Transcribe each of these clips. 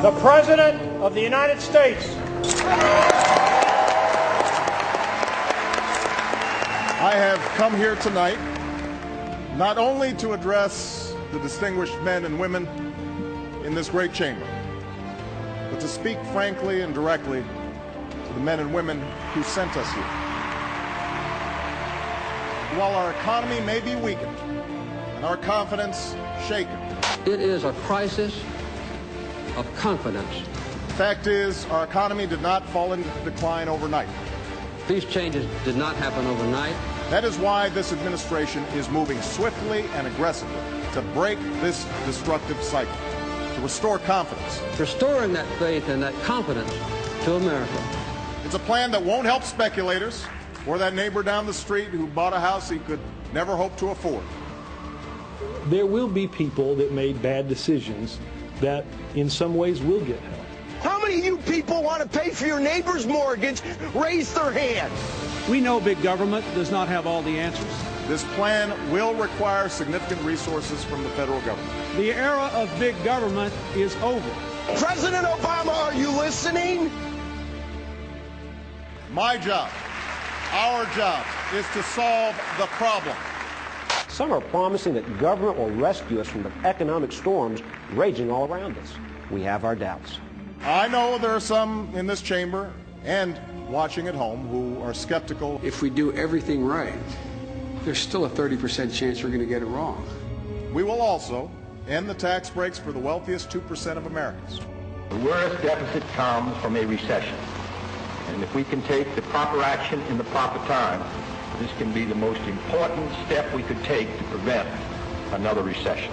the President of the United States. I have come here tonight not only to address the distinguished men and women in this great chamber, but to speak frankly and directly to the men and women who sent us here. While our economy may be weakened and our confidence shaken, it is a crisis of confidence. The fact is, our economy did not fall into decline overnight. These changes did not happen overnight. That is why this administration is moving swiftly and aggressively to break this destructive cycle, to restore confidence. Restoring that faith and that confidence to America. It's a plan that won't help speculators or that neighbor down the street who bought a house he could never hope to afford. There will be people that made bad decisions that in some ways will get help. How many of you people want to pay for your neighbor's mortgage? Raise their hand. We know big government does not have all the answers. This plan will require significant resources from the federal government. The era of big government is over. President Obama, are you listening? My job, our job, is to solve the problem. Some are promising that government will rescue us from the economic storms raging all around us. We have our doubts. I know there are some in this chamber and watching at home who are skeptical. If we do everything right, there's still a 30% chance we're going to get it wrong. We will also end the tax breaks for the wealthiest 2% of Americans. The worst deficit comes from a recession. And if we can take the proper action in the proper time, this can be the most important step we could take to prevent another recession.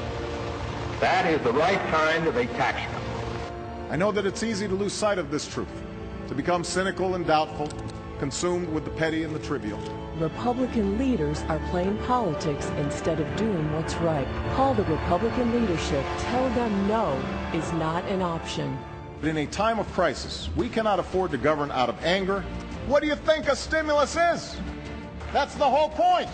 That is the right kind of a tax cut. I know that it's easy to lose sight of this truth, to become cynical and doubtful, consumed with the petty and the trivial. Republican leaders are playing politics instead of doing what's right. Call the Republican leadership. Tell them no is not an option. But in a time of crisis, we cannot afford to govern out of anger. What do you think a stimulus is? That's the whole point.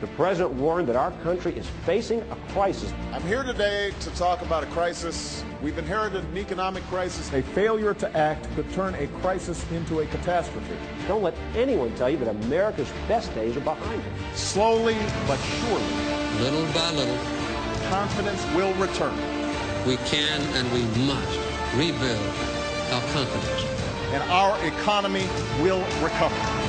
The president warned that our country is facing a crisis. I'm here today to talk about a crisis. We've inherited an economic crisis. A failure to act could turn a crisis into a catastrophe. Don't let anyone tell you that America's best days are behind us. Slowly but surely, little by little, confidence will return. We can and we must rebuild our confidence. And our economy will recover.